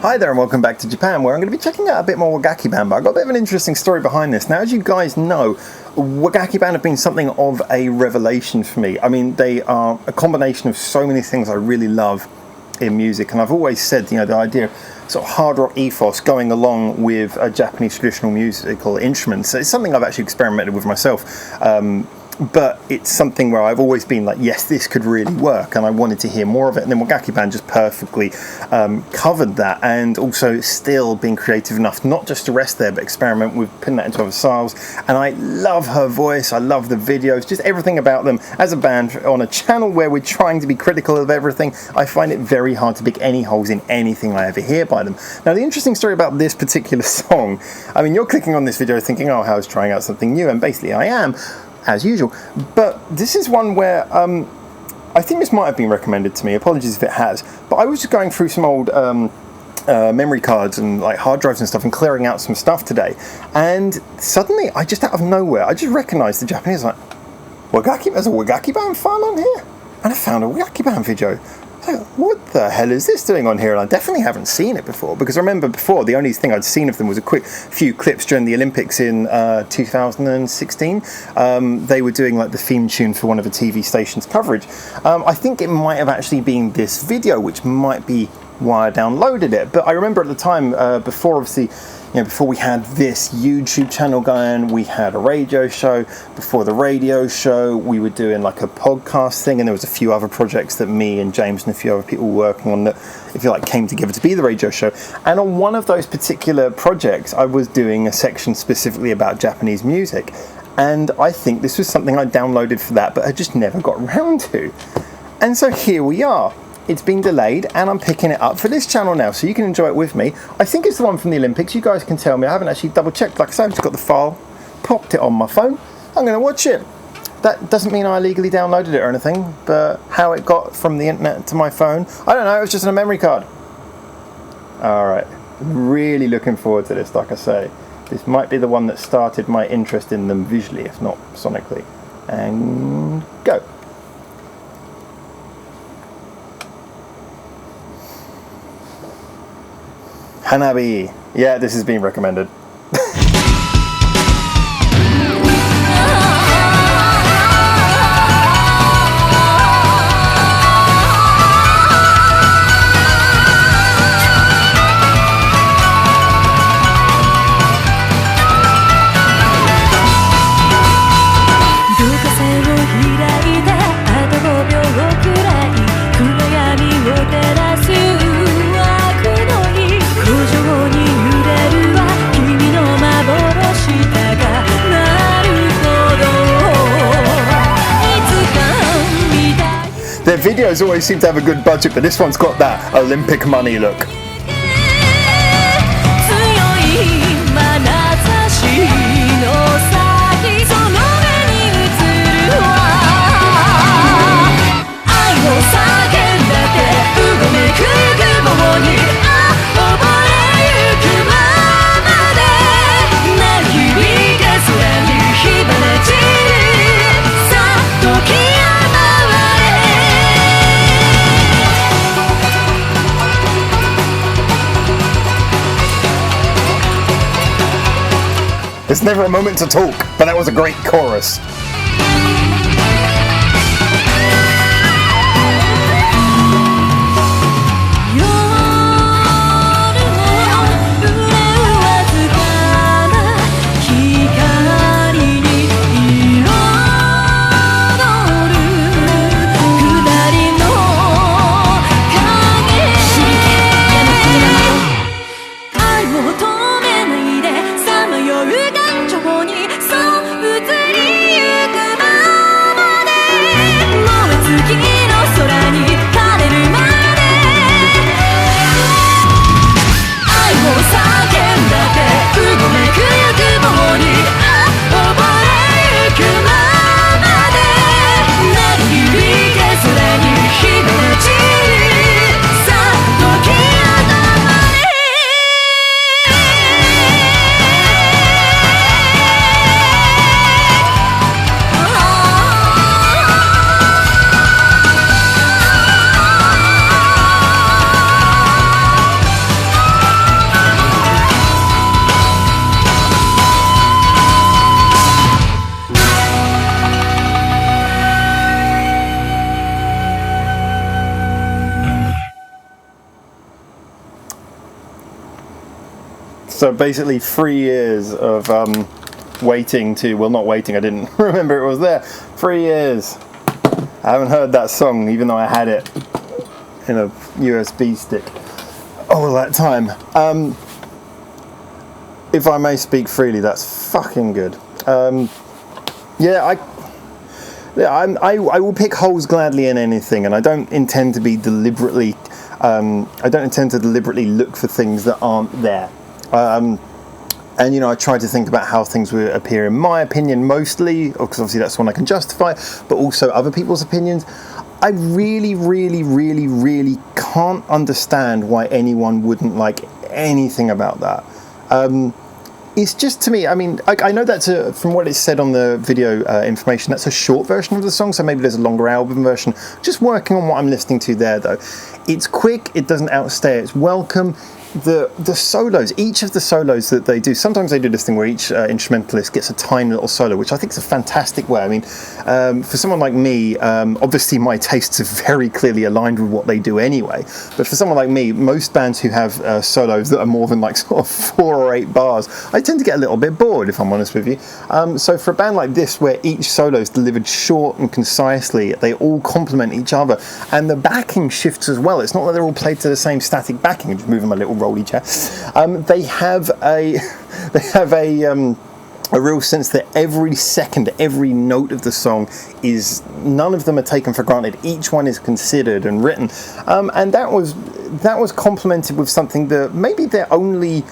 Hi there and welcome back to Japan, where I'm going to be checking out a bit more WAGAKKI Band, but I've got a bit of an interesting story behind this. Now, as you guys know, WAGAKKI Band have been something of a revelation for me. I mean, they are a combination of so many things I really love in music, and I've always said, the idea of sort of hard rock ethos going along with Japanese traditional musical instruments. It's something I've actually experimented with myself. But it's something where I've always been like, yes, this could really work, and I wanted to hear more of it. And then WAGAKKI Band just perfectly covered that, and also still being creative enough not just to rest there, but experiment with putting that into other styles. And I love her voice, I love the videos, just everything about them. As a band on a channel where we're trying to be critical of everything, I find it very hard to pick any holes in anything I ever hear by them. Now, the interesting story about this particular song, I mean, you're clicking on this video thinking, oh, Hal's trying out something new, and basically I am, as usual, but this is one where I think this might have been recommended to me, apologies if it has, but I was just going through some old memory cards and like hard drives and stuff and clearing out some stuff today, and suddenly I just out of nowhere I just recognised the Japanese, like, there's a WAGAKKI Band file on here, and I found a WAGAKKI Band video. Like, what the hell is this doing on here? And I definitely haven't seen it before, because I remember before the only thing I'd seen of them was a quick few clips during the Olympics in 2016. They were doing like the theme tune for one of the TV station's coverage. I think it might have actually been this video, which might be why I downloaded it. But I remember at the time, before obviously, before we had this YouTube channel going, we had a radio show. Before the radio show, we were doing like a podcast thing, and there was a few other projects that me and James and a few other people were working on that, if you like, came together to be the radio show. And on one of those particular projects, I was doing a section specifically about Japanese music. And I think this was something I downloaded for that, but I just never got around to. And so here we are. It's been delayed, and I'm picking it up for this channel now, so you can enjoy it with me. I think it's the one from the Olympics. You guys can tell me. I haven't actually double checked. Like I said, I've just got the file, popped it on my phone. I'm going to watch it. That doesn't mean I illegally downloaded it or anything, but how it got from the internet to my phone, I don't know. It was just on a memory card. All right. Really looking forward to this, like I say. This might be the one that started my interest in them visually, if not sonically. And go. Hanabi. Yeah, this has been recommended. Their videos always seem to have a good budget, but this one's got that Olympic money look. It's never a moment to talk, but that was a great chorus. So basically 3 years of waiting to, well, not waiting, I didn't remember it was there. 3 years. I haven't heard that song, even though I had it in a USB stick all that time. If I may speak freely, that's fucking good. I will pick holes gladly in anything, and I don't intend to be deliberately. I don't intend to deliberately look for things that aren't there. And I try to think about how things would appear in my opinion mostly, because obviously that's one I can justify, but also other people's opinions. I really, really, really, really can't understand why anyone wouldn't like anything about that. It's just, to me, I mean, I know that's from what it said on the video information, that's a short version of the song, so maybe there's a longer album version. Just working on what I'm listening to there, though. It's quick, it doesn't outstay its welcome. The solos, each of the solos that they do, sometimes they do this thing where each instrumentalist gets a tiny little solo, which I think is a fantastic way. I mean, for someone like me, obviously my tastes are very clearly aligned with what they do anyway, but for someone like me, most bands who have solos that are more than like sort of 4 or 8 bars, I tend to get a little bit bored, if I'm honest with you. So for a band like this, where each solo is delivered short and concisely, they all complement each other, and the backing shifts as well. It's not that they're all played to the same static backing, and just moving my little rolly chair. They have a real sense that every second, every note of the song is, none of them are taken for granted. Each one is considered and written, and that was complemented with something that maybe they're only,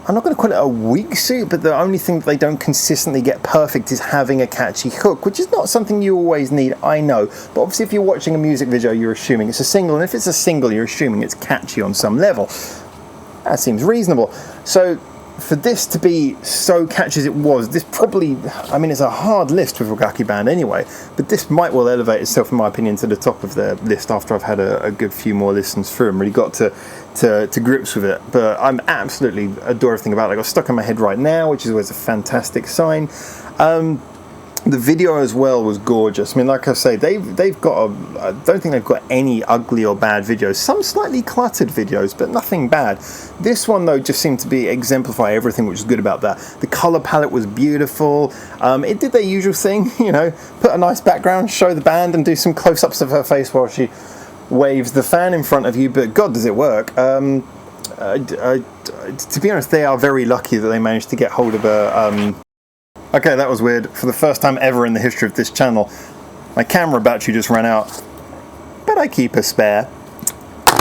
I'm not going to call it a weak suit, but the only thing that they don't consistently get perfect is having a catchy hook, which is not something you always need, I know. But obviously if you're watching a music video, you're assuming it's a single, and if it's a single, you're assuming it's catchy on some level. That seems reasonable. So for this to be so catchy as it was, this probably, I mean, it's a hard list with WAGAKKI Band anyway, but this might well elevate itself, in my opinion, to the top of the list after I've had a good few more listens through and really got to grips with it. But I'm absolutely adore everything about it. I got stuck in my head right now, which is always a fantastic sign. The video as well was gorgeous. I mean, like I say, they've got I don't think they've got any ugly or bad videos. Some slightly cluttered videos, but nothing bad. This one though just seemed to be exemplify everything which is good about that. The color palette was beautiful. It did their usual thing, put a nice background, show the band, and do some close-ups of her face while she waves the fan in front of you. But God, does it work? To be honest, they are very lucky that they managed to get hold of a. Okay, that was weird. For the first time ever in the history of this channel, my camera battery just ran out, but I keep a spare.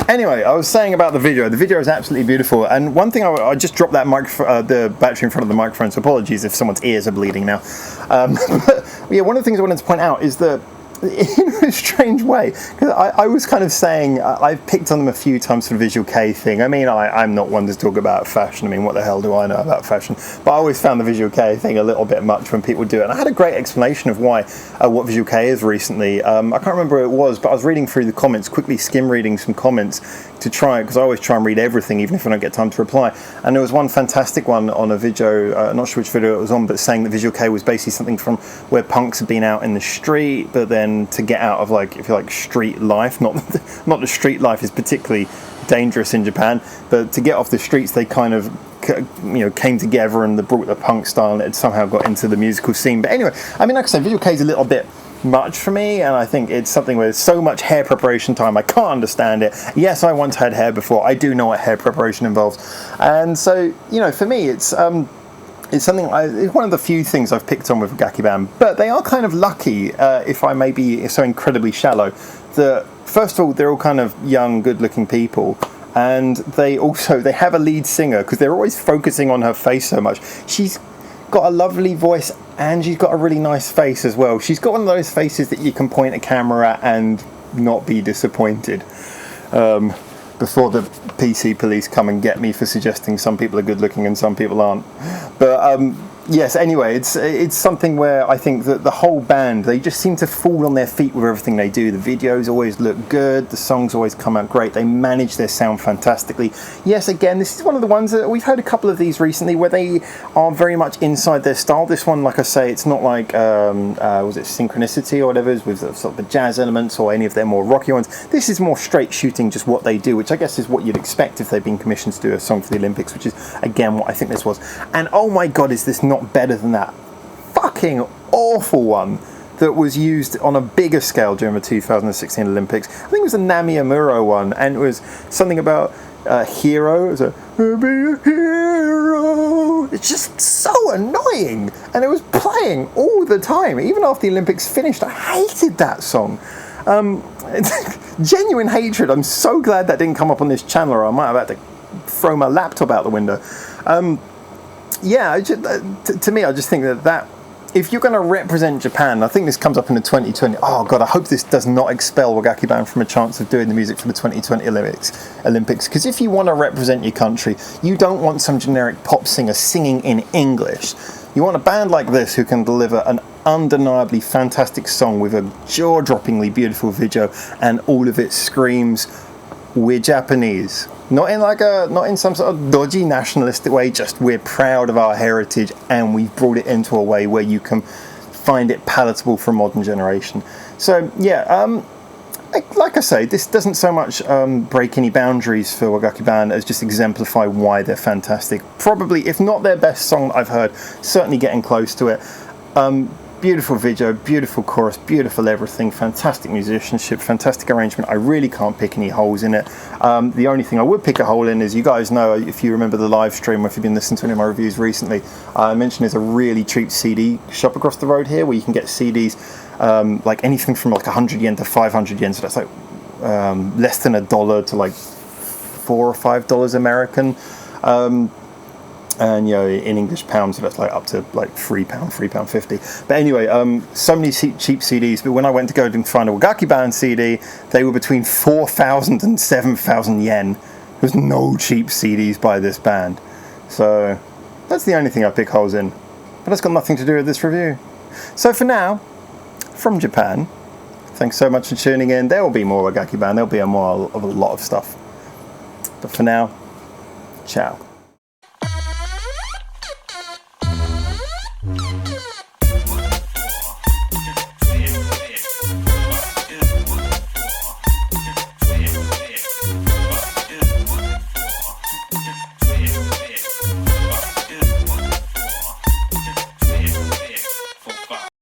Anyway, I was saying about the video. The video is absolutely beautiful, and one thing I just dropped that the battery in front of the microphone, so apologies if someone's ears are bleeding now. But yeah, one of the things I wanted to point out is that, in a strange way, because I was kind of saying, I've picked on them a few times for the Visual K thing. I mean, I'm not one to talk about fashion. I mean, what the hell do I know about fashion? But I always found the Visual K thing a little bit much when people do it. And I had a great explanation of why, what Visual K is recently. I can't remember who it was, but I was reading through the comments, quickly skim reading some comments to try, because I always try and read everything, even if I don't get time to reply. And there was one fantastic one on a video, not sure which video it was on, but saying that Visual K was basically something from where punks had been out in the street, but then to get out of, like, if you like, street life, not that street life is particularly dangerous in Japan, but to get off the streets, they kind of came together and they brought the punk style, and it somehow got into the musical scene. But anyway, I mean, like I said, Visual K is a little bit much for me, and I think it's something with so much hair preparation time, I can't understand it. Yes, I once had hair before, I do know what hair preparation involves, and so, for me, it's something, it's one of the few things I've picked on with WAGAKKI Band, but they are kind of lucky, if I may be so incredibly shallow, that first of all, they're all kind of young, good-looking people, and they have a lead singer, because they're always focusing on her face so much. She's got a lovely voice, and she's got a really nice face as well. She's got one of those faces that you can point a camera at and not be disappointed. Before the PC police come and get me for suggesting some people are good looking and some people aren't. But yes, anyway, it's something where I think that the whole band, they just seem to fall on their feet with everything they do. The videos always look good, the songs always come out great, they manage their sound fantastically. Yes, again, this is one of the ones that we've heard a couple of these recently where they are very much inside their style. This one, like I say, it's not like, was it Synchronicity or whatever, with sort of the jazz elements or any of their more rocky ones. This is more straight shooting, just what they do, which I guess is what you'd expect if they've been commissioned to do a song for the Olympics, which is, again, what I think this was. And oh my god, is this not better than that fucking awful one that was used on a bigger scale during the 2016 Olympics. I think it was the Nami Amuro one, and it was something about hero. It was a be a hero. It's just so annoying, and it was playing all the time, even after the Olympics finished. I hated that song. Genuine hatred. I'm so glad that didn't come up on this channel, or I might have had to throw my laptop out the window. Yeah, to me, I just think that if you're going to represent Japan, I think this comes up in the 2020. Oh god, I hope this does not expel WAGAKKI Band from a chance of doing the music for the 2020 Olympics. Because if you want to represent your country, you don't want some generic pop singer singing in English. You want a band like this who can deliver an undeniably fantastic song with a jaw-droppingly beautiful video, and all of it screams, "We're Japanese." Not in some sort of dodgy nationalistic way, just we're proud of our heritage and we've brought it into a way where you can find it palatable for a modern generation. So yeah, like I say, this doesn't so much break any boundaries for WAGAKKI Band as just exemplify why they're fantastic. Probably, if not their best song that I've heard, certainly getting close to it. Beautiful video, beautiful chorus, beautiful everything, fantastic musicianship, fantastic arrangement. I really can't pick any holes in it. The only thing I would pick a hole in is, you guys know, if you remember the live stream, or if you've been listening to any of my reviews recently, I mentioned there's a really cheap CD shop across the road here where you can get CDs like anything from like 100 yen to 500 yen, so that's like less than $1 to like $4 or $5 American. And you know, in English pounds, so that's like up to like £3, £3.50. But anyway, so many cheap CDs. But when I went to go and find a WAGAKKI Band CD, they were between 4,000 and 7,000 yen. There's no cheap CDs by this band. So that's the only thing I pick holes in. But that's got nothing to do with this review. So for now, from Japan, thanks so much for tuning in. There will be more WAGAKKI Band. There'll be more of a lot of stuff. But for now, ciao.